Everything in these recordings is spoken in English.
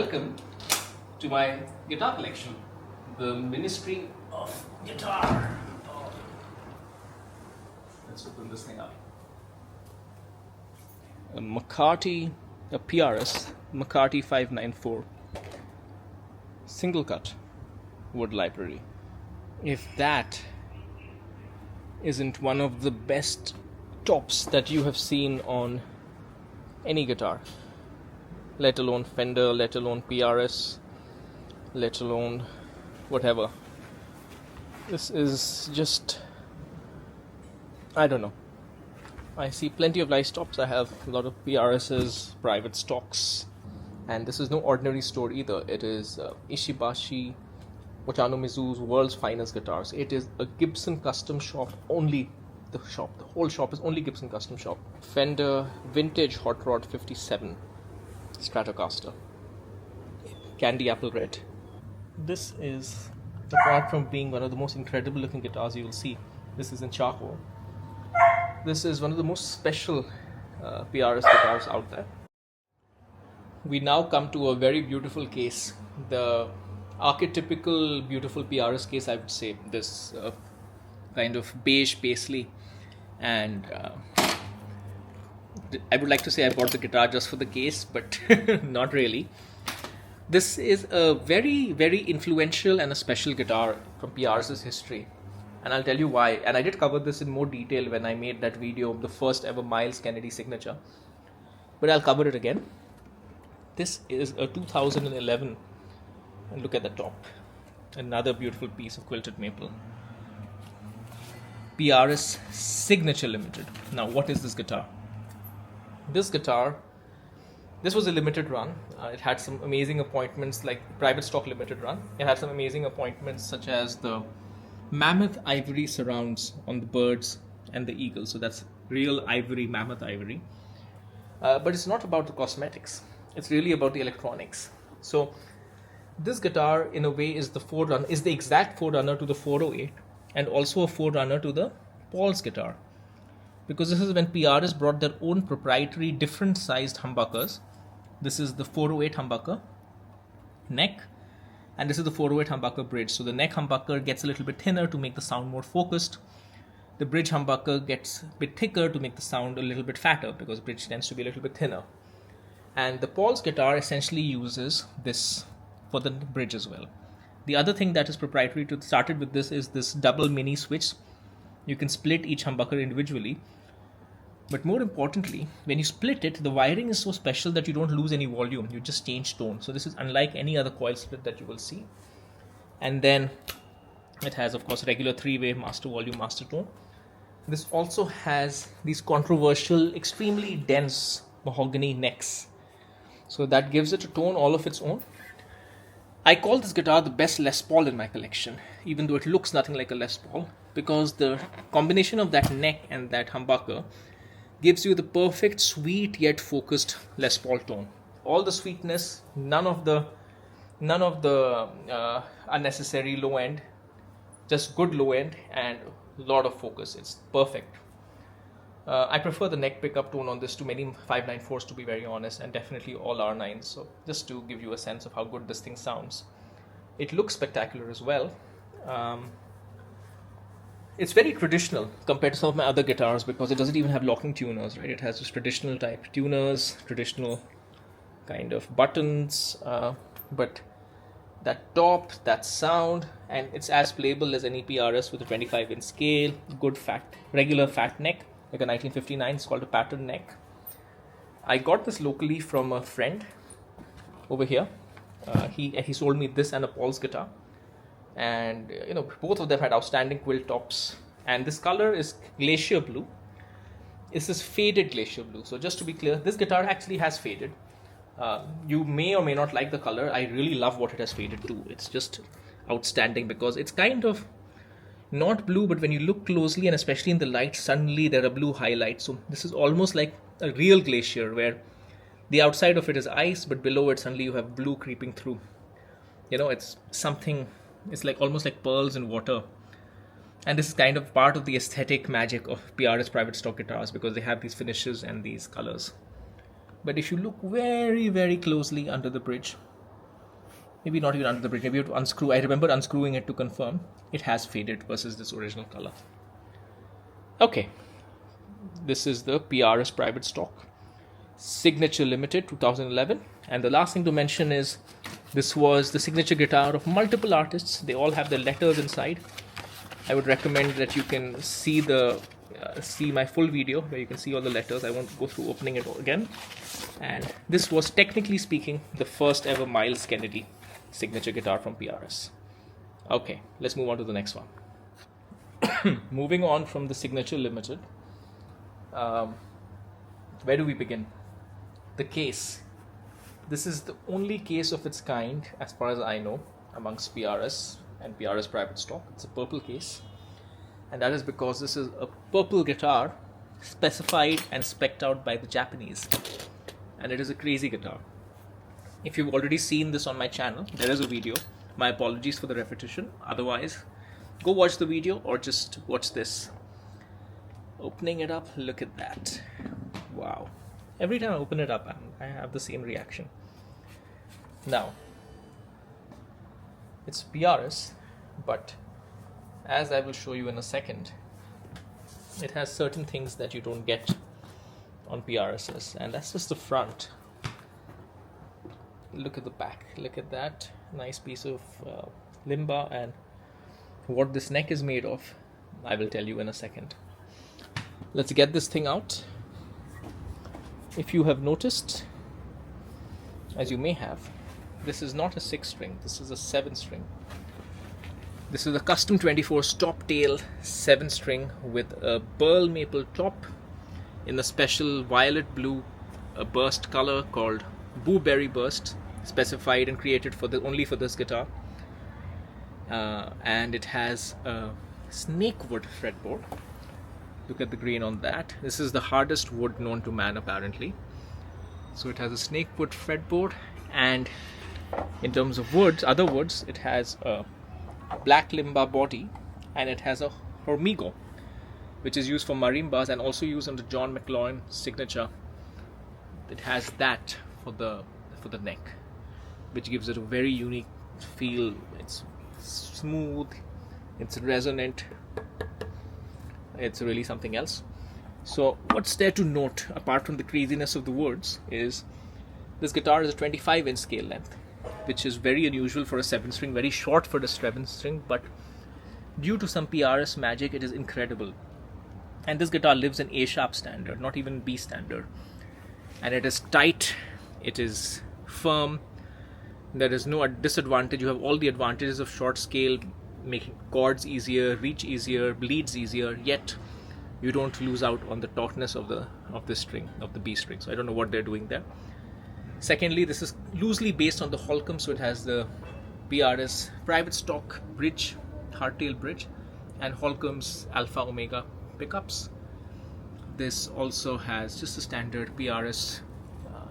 Welcome to my guitar collection, the Ministry of Guitar. Let's open this thing up. A PRS McCarty 594 Singelcut wood library. If that isn't one of the best tops that you have seen on any guitar, let alone Fender, let alone PRS, let alone whatever. This is just, I don't know. I see plenty of nice tops. I have a lot of PRS's, private stocks, and this is no ordinary store either. It is Ishibashi Ochano Mizu's world's finest guitars. It is a Gibson custom shop only. The whole shop is only Gibson custom shop. Fender vintage hot rod 57 Stratocaster, candy apple red. This is, apart from being one of the most incredible looking guitars you will see, this is in charcoal. This is one of the most special PRS guitars out there. We now come to a very beautiful case, the archetypical beautiful PRS case, I would say. This kind of beige paisley, and I would like to say I bought the guitar just for the case, but not really. This is a very, very influential and a special guitar from PRS's history, and I'll tell you why. And I did cover this in more detail when I made that video of the first ever Miles Kennedy signature, but I'll cover it again. This is a 2011, and look at the top, another beautiful piece of quilted maple. PRS Signature Limited. Now, what is this guitar? This guitar, this was a limited run. It had some amazing appointments, like private stock limited run. It had some amazing appointments such as the mammoth ivory surrounds on the birds and the eagle. So that's real ivory, mammoth ivory. But it's not about the cosmetics. It's really about the electronics. So this guitar, in a way, is the exact forerunner to the 408, and also a forerunner to the Paul's guitar. Because this is when PRS brought their own proprietary different sized humbuckers. This is the 408 humbucker neck, and this is the 408 humbucker bridge. So the neck humbucker gets a little bit thinner to make the sound more focused. The bridge humbucker gets a bit thicker to make the sound a little bit fatter, because the bridge tends to be a little bit thinner. And the Paul's guitar essentially uses this for the bridge as well. The other thing that is proprietary to started with this is this double mini switch. You can split each humbucker individually. But more importantly, when you split it, the wiring is so special that you don't lose any volume. You just change tone. So this is unlike any other coil split that you will see. And then it has, of course, regular three-way master volume, master tone. This also has these controversial, extremely dense mahogany necks. So that gives it a tone all of its own. I call this guitar the best Les Paul in my collection, even though it looks nothing like a Les Paul, because the combination of that neck and that humbucker gives you the perfect sweet yet focused Les Paul tone. All the sweetness, none of the unnecessary low end, just good low end and a lot of focus. It's perfect. I prefer the neck pickup tone on this to many 594s, to be very honest, and definitely all R9s. So just to give you a sense of how good this thing sounds. It looks spectacular as well. It's very traditional compared to some of my other guitars, because it doesn't even have locking tuners, right? It has just traditional type tuners, traditional kind of buttons, but that top, that sound, and it's as playable as any PRS with a 25-inch scale, good regular fat neck, like a 1959. It's called a pattern neck. I got this locally from a friend over here. He sold me this and a Paul's guitar, and both of them had outstanding quilt tops. And this color is glacier blue. It's this faded glacier blue. So just to be clear, this guitar actually has faded. You may or may not like the color. I really love what it has faded to. It's just outstanding, because it's kind of not blue, but when you look closely, and especially in the light, suddenly there are blue highlights. So this is almost like a real glacier, where the outside of it is ice, but below it suddenly you have blue creeping through. It's something, it's like almost like pearls in water. And this is kind of part of the aesthetic magic of PRS private stock guitars, because they have these finishes and these colors. But if you look very, very closely under the bridge, maybe not even under the bridge, maybe you have to unscrew. I remember unscrewing it to confirm it has faded versus this original color. Okay, this is the PRS private stock, Signature Limited 2011. And the last thing to mention is this was the signature guitar of multiple artists. They all have their letters inside. I would recommend that you can see see my full video where you can see all the letters. I won't go through opening it again. And this was, technically speaking, the first ever Miles Kennedy signature guitar from PRS. Okay, let's move on to the next one. Moving on from the Signature Limited, where do we begin? The case. This is the only case of its kind, as far as I know, amongst PRS and PRS private stock. It's a purple case, and that is because this is a purple guitar specified and spec'd out by the Japanese, and it is a crazy guitar. If you've already seen this on my channel, there is a video. My apologies for the repetition. Otherwise, go watch the video or just watch this. Opening it up, look at that. Wow. Every time I open it up, I have the same reaction. Now, it's PRS, but as I will show you in a second, it has certain things that you don't get on PRSs, and that's just the front. Look at the back, look at that nice piece of limba, and what this neck is made of, I will tell you in a second. Let's get this thing out. If you have noticed, as you may have, this is not a 6-string, this is a 7-string. This is a custom 24 Stoptail 7-string with a Burl maple top in the special violet blue burst color called Booberry burst, specified and created only for this guitar. And it has a snakewood fretboard. Look at the grain on that. This is the hardest wood known to man, apparently. So it has a snakewood fretboard, and in terms of woods, other woods, it has a black limba body, and it has a hormigo, which is used for marimbas and also used on the John McLaughlin signature. It has that for the neck, which gives it a very unique feel. It's smooth, it's resonant, it's really something else. So what's there to note apart from the craziness of the words is this guitar is a 25-inch scale length, which is very unusual for a 7-string, very short for the 7-string, but due to some PRS magic, it is incredible. And this guitar lives in A sharp standard, not even B standard. And it is tight, it is firm, there is no disadvantage. You have all the advantages of short scale, making chords easier, reach easier, bleeds easier, yet you don't lose out on the tautness of the string, of the B string. So I don't know what they're doing there. Secondly, this is loosely based on the Holcomb, so it has the PRS private stock bridge, hardtail bridge, and Holcomb's Alpha Omega pickups. This also has just a standard PRS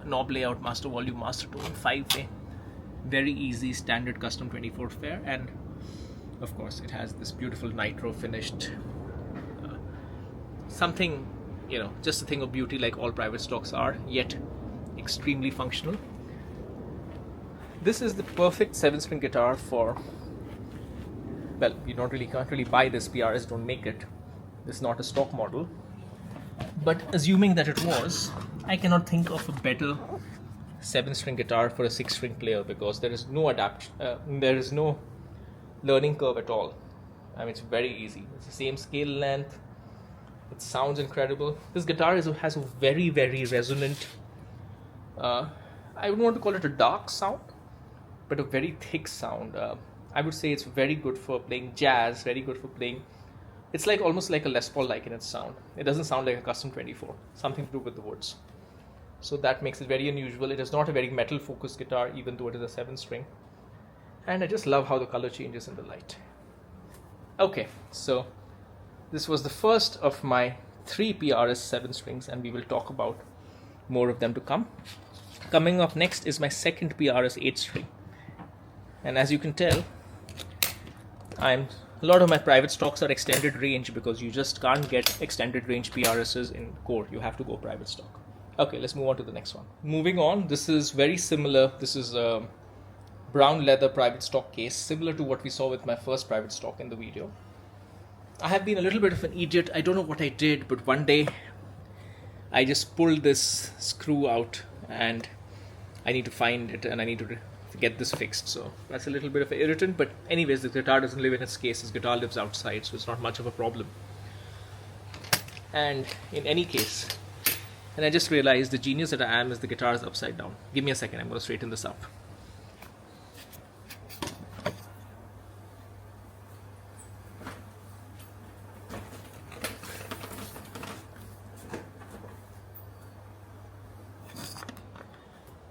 knob layout, master volume, master tone, 5-way, very easy standard custom 24 fare, and of course it has this beautiful nitro finished something, just a thing of beauty, like all private stocks are, yet extremely functional. This is the perfect 7-string guitar for, well, you can't really buy this. PRS don't make it. This is not a stock model, but assuming that it was, I cannot think of a better 7-string guitar for a 6-string player, because there is no learning curve at all. I mean, it's very easy. It's the same scale length. It sounds incredible. This guitar has a very, very resonant, I wouldn't want to call it a dark sound, but a very thick sound. I would say it's very good for playing jazz, very good for playing. It's like almost like a Les Paul-like in its sound. It doesn't sound like a custom 24, something to do with the woods. So that makes it very unusual. It is not a very metal-focused guitar, even though it is a 7-string. And I just love how the color changes in the light. Okay, so this was the first of my 3 PRS 7-strings, and we will talk about more of them to come. Coming up next is my second PRS 8-string. And as you can tell, a lot of my private stocks are extended range, because you just can't get extended range PRSs in core. You have to go private stock. Okay, let's move on to the next one. Moving on, this is very similar. This is brown leather private stock case, similar to what we saw with my first private stock in the video. I have been a little bit of an idiot. I don't know what I did, but one day I just pulled this screw out and I need to find it and I need to get this fixed. So that's a little bit of an irritant, but anyways, the guitar doesn't live in its case. This guitar lives outside, so it's not much of a problem. And in any case, and I just realized the genius that I am is the guitar is upside down. Give me a second, I'm going to straighten this up.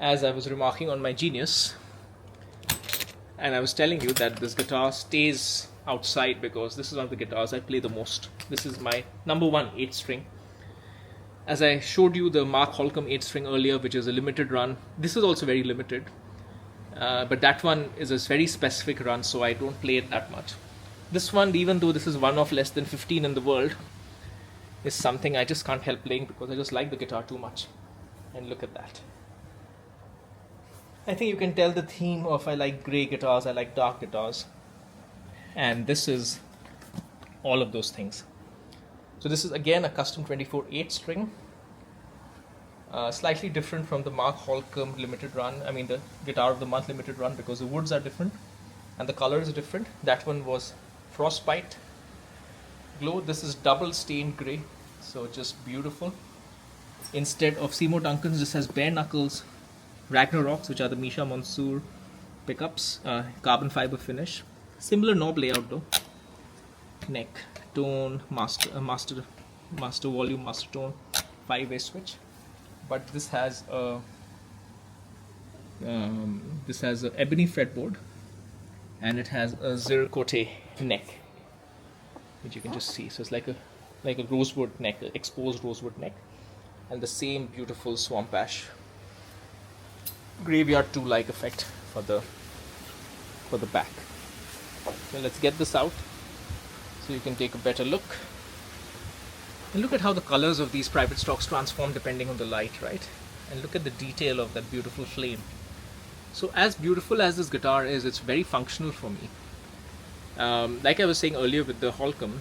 As I was remarking on my genius, and I was telling you that this guitar stays outside because this is one of the guitars I play the most. This is my number one 8 string. As I showed you the Mark Holcomb 8 string earlier, which is a limited run. This is also very limited, but that one is a very specific run, so I don't play it that much. This one, even though this is one of less than 15 in the world, is something I just can't help playing because I just like the guitar too much. And look at that. I think you can tell the theme of I like grey guitars, I like dark guitars. And this is all of those things. So this is again a custom 24 8 string. Slightly different from the Mark Holcomb limited run. I mean the Guitar of the Month limited run, because the woods are different and the color is different. That one was Frostbite Glow. This is double stained grey, so just beautiful. Instead of Seymour Duncan's, this has bare knuckles Ragnaroks, which are the Misha Mansour pickups, carbon fiber finish. Similar knob layout though. Neck, tone, master volume, master tone, 5-way switch. But this has a ebony fretboard, and it has a zircote neck, which you can just see. So it's like a rosewood neck, exposed rosewood neck, and the same beautiful swamp ash graveyard 2-like effect for the back. So let's get this out so you can take a better look. And look at how the colors of these private stocks transform depending on the light, right? And look at the detail of that beautiful flame. So as beautiful as this guitar is, it's very functional for me. Like I was saying earlier with the Holcomb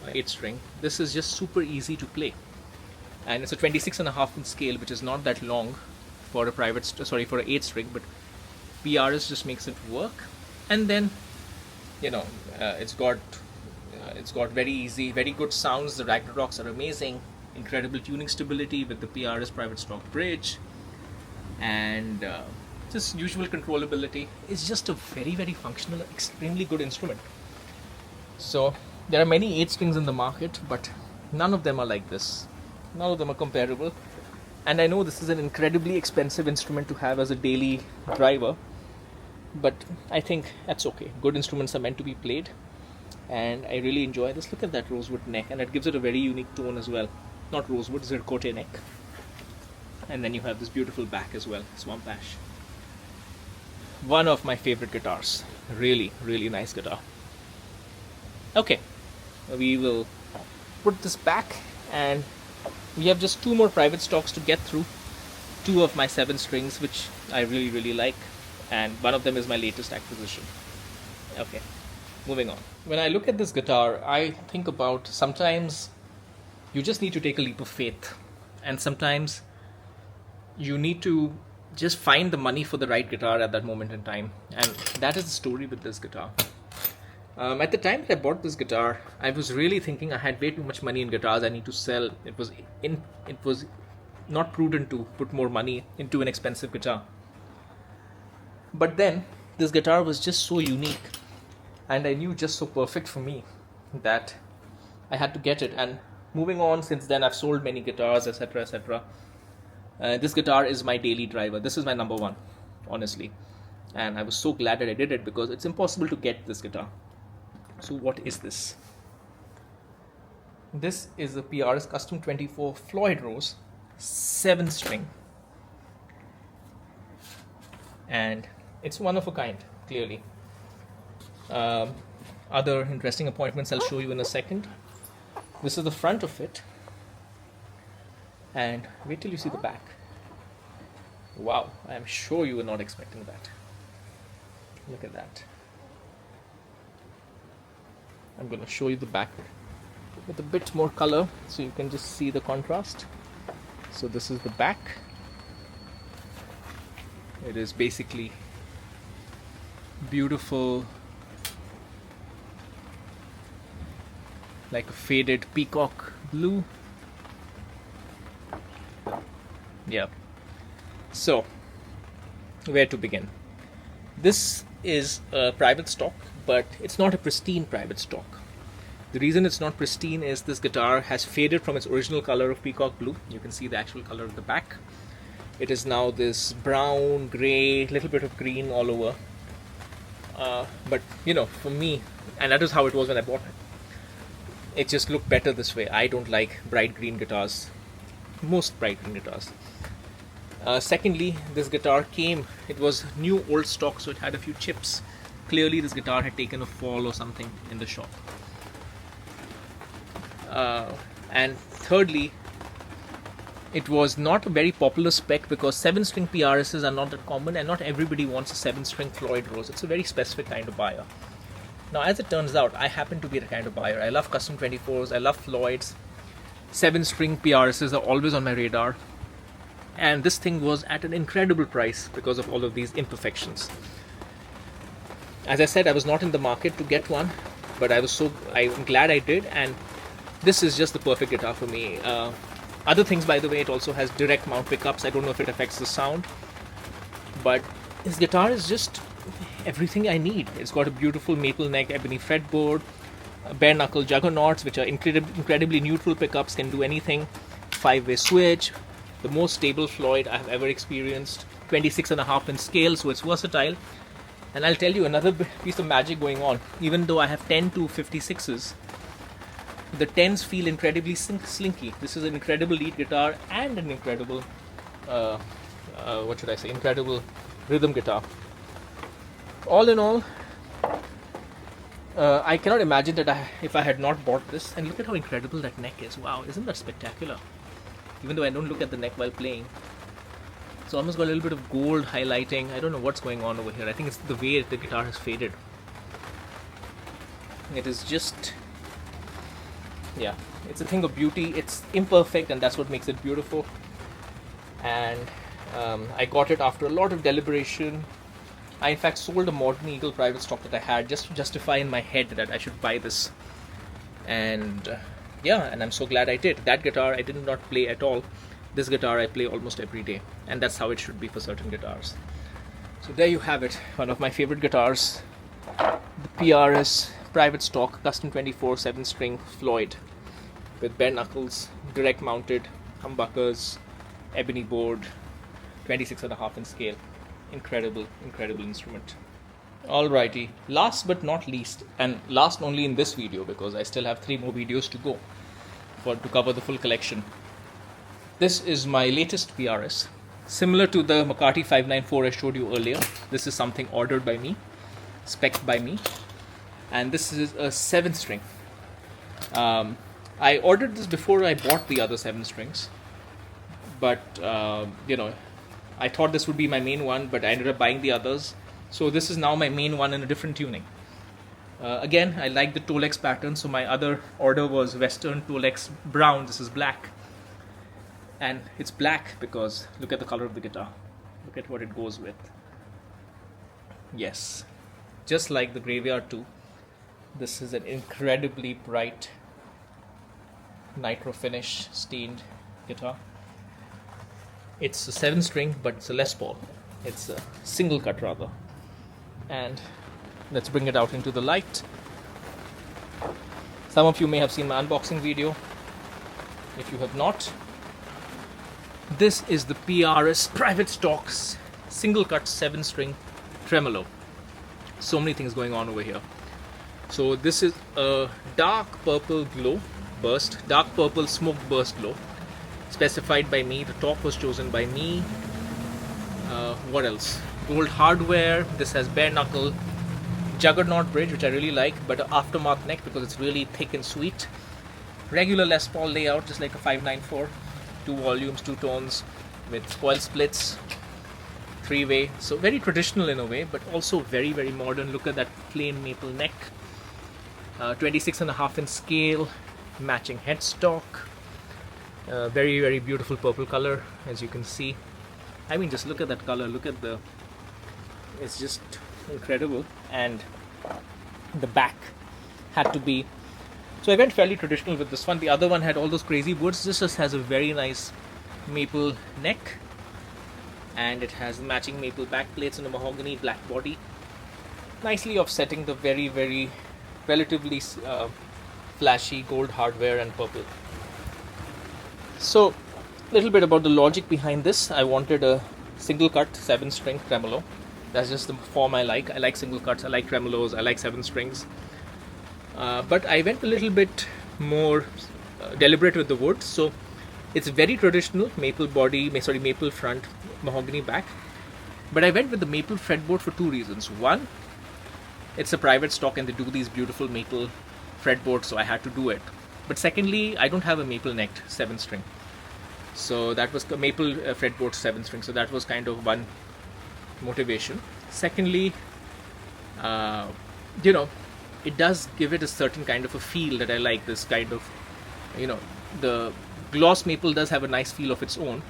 8 string, this is just super easy to play. And it's a 26.5 inch scale, which is not that long for a for an 8 string, but PRS just makes it work. And then, you know, it's got very good sounds. The Ragnaroks are amazing, incredible tuning stability with the PRS private stock bridge, and just usual controllability. It's just a very functional, extremely good instrument. So there are many 8 strings in the market, but none of them are like this. None of them are comparable. And I know this is an incredibly expensive instrument to have as a daily driver, but I think that's okay. Good instruments are meant to be played, and I really enjoy this. Look at that rosewood neck, and it gives it a very unique tone as well. Not rosewood, zircote neck. And then you have this beautiful back as well, swamp ash. One of my favorite guitars. Really nice guitar. Okay, we will put this back, and we have just 2 more private stocks to get through. 2 of my 7 strings, which I really like, and one of them is my latest acquisition. Okay, moving on. When I look at this guitar, I think about sometimes you just need to take a leap of faith, and sometimes you need to just find the money for the right guitar at that moment in time, and that is the story with this guitar. At the time that I bought this guitar, I was really thinking I had way too much money in guitars I need to sell. It was not prudent to put more money into an expensive guitar. But then this guitar was just so unique, and I knew just so perfect for me that I had to get it. And moving on, since then I've sold many guitars, etc. This guitar is my daily driver. This is my number one, honestly. And I was so glad that I did it, because it's impossible to get this guitar. So what is this? This is a PRS Custom 24 Floyd Rose 7 string, and it's one of a kind, clearly. Other interesting appointments I'll show you in a second. This is the front of it, and wait till you see the back. Wow, I am sure you were not expecting that. Look at that. I'm going to show you the back with a bit more color so you can just see the contrast. So this is the back. It is basically beautiful, like a faded peacock blue. Yeah. So, where to begin? This is a private stock, but it's not a pristine private stock. The reason it's not pristine is this guitar has faded from its original color of peacock blue. You can see the actual color of the back. It is now this brown, grey, little bit of green all over. But you know, for me, and that is how it was when I bought it, it just looked better this way. I don't like bright green guitars, most bright green guitars. Secondly, this guitar came, it was new old stock, so it had a few chips. Clearly this guitar had taken a fall or something in the shop. And thirdly, it was not a very popular spec because 7-string PRSs are not that common and not everybody wants a 7-string Floyd Rose. It's a very specific kind of buyer. Now as it turns out, I happen to be the kind of buyer. I love custom 24s, I love Floyds. 7-string PRSs are always on my radar. And this thing was at an incredible price because of all of these imperfections. As I said, I was not in the market to get one, but I'm glad I did, and this is just the perfect guitar for me. Other things, by the way, it also has direct mount pickups. I don't know if it affects the sound, but this guitar is just everything I need. It's got a beautiful maple neck ebony fretboard, bare knuckle juggernauts, which are incredibly neutral pickups, can do anything, 5-way switch, the most stable Floyd I've ever experienced, 26.5 inch scale, so it's versatile. And I'll tell you another piece of magic going on. Even though I have 10 to 56s, the 10s feel incredibly slinky. This is an incredible lead guitar and an incredible, incredible rhythm guitar. All in all, I cannot imagine that if I had not bought this. And look at how incredible that neck is. Wow, isn't that spectacular? Even though I don't look at the neck while playing. So almost got a little bit of gold highlighting. I don't know what's going on over here. I think it's the way the guitar has faded. It is just, yeah, it's a thing of beauty. It's imperfect, and that's what makes it beautiful. And I got it after a lot of deliberation. I in fact sold a Modern Eagle private stock that I had just to justify in my head that I should buy this. And yeah, and I'm so glad I did. That guitar I did not play at all. This guitar I play almost every day, and that's how it should be for certain guitars. So there you have it, one of my favorite guitars, the PRS private stock custom 24 7-string Floyd with bare knuckles, direct mounted humbuckers, ebony board, 26.5 inch scale. Incredible instrument. Alrighty, last but not least, and last only in this video because I still have 3 more videos to go to cover the full collection. This is my latest PRS, similar to the McCarty 594 I showed you earlier. This is something ordered by me, spec'd by me, and this is a 7-string. I ordered this before I bought the other 7 strings, but you know, I thought this would be my main one, but I ended up buying the others. So this is now my main one in a different tuning. Again, I like the Tolex pattern, so my other order was Western Tolex brown. This is black. And it's black because look at the color of the guitar. Look at what it goes with. Yes, just like the Graveyard 2, this is an incredibly bright nitro finish stained guitar. It's a 7-string, but it's a Les Paul. It's a Singelcut rather. And let's bring it out into the light. Some of you may have seen my unboxing video. If you have not, this is the PRS private stocks Singelcut 7-string Tremolo. So many things going on over here. So this is a dark purple glow burst, dark purple smoke burst glow, specified by me. The top was chosen by me. What else? Gold hardware. This has bare knuckle juggernaut bridge, which I really like, but an aftermath neck because it's really thick and sweet. Regular Les Paul layout, just like a 594. 2 volumes, 2 tones with coil splits. 3-way, so very traditional in a way, but also very, very modern. Look at that plain maple neck, 26.5-inch scale, matching headstock, very, very beautiful purple color, as you can see. I mean, just look at that color, look at the, it's just incredible. And the back had to be, so I went fairly traditional with this one. The other one had all those crazy woods. This just has a very nice maple neck, and it has matching maple back plates and a mahogany black body, nicely offsetting the very, very relatively flashy gold hardware and purple. So a little bit about the logic behind this. I wanted a Singelcut 7-string tremolo. That's just the form I like. I like single cuts, I like tremolos, I like 7 strings. But I went a little bit more deliberate with the wood. So it's very traditional, maple body, maple front, mahogany back. But I went with the maple fretboard for 2 reasons. One, it's a private stock and they do these beautiful maple fretboards, so I had to do it. But secondly, I don't have a maple necked 7-string. So that was the maple fretboard 7-string. So that was kind of one motivation. Secondly, it does give it a certain kind of a feel that I like. This kind of, the gloss maple does have a nice feel of its own.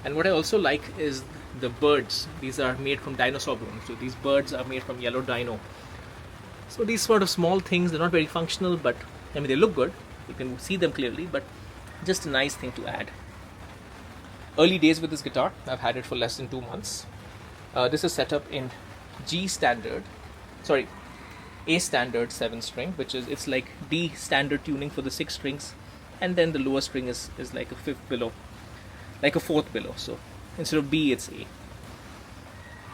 And what I also like is the birds. These are made from dinosaur bones. So these birds are made from yellow dino. So these sort of small things, they're not very functional, but I mean, they look good. You can see them clearly, but just a nice thing to add. Early days with this guitar. I've had it for less than 2 months. This is set up in A standard 7-string, which is, it's like D standard tuning for the 6 strings, and then the lower string is like a 5th below, like a 4th below. So instead of B, it's A.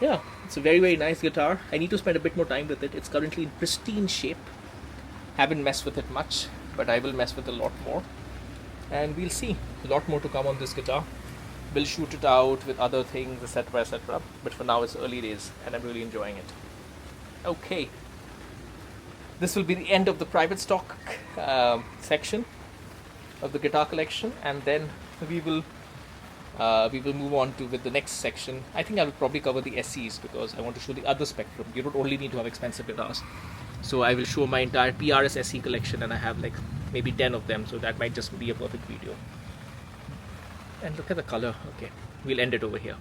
Yeah, it's a very, very nice guitar. I need to spend a bit more time with it. It's currently in pristine shape. Haven't messed with it much, but I will mess with it a lot more. And we'll see. A lot more to come on this guitar. We'll shoot it out with other things, etc., etc. But for now, it's early days, and I'm really enjoying it. Okay. This will be the end of the private stock section of the guitar collection, and then we will move on with the next section. I think I will probably cover the SEs because I want to show the other spectrum. You don't only need to have expensive guitars. So I will show my entire PRS SE collection, and I have like maybe 10 of them, so that might just be a perfect video. And look at the color. Okay, we'll end it over here.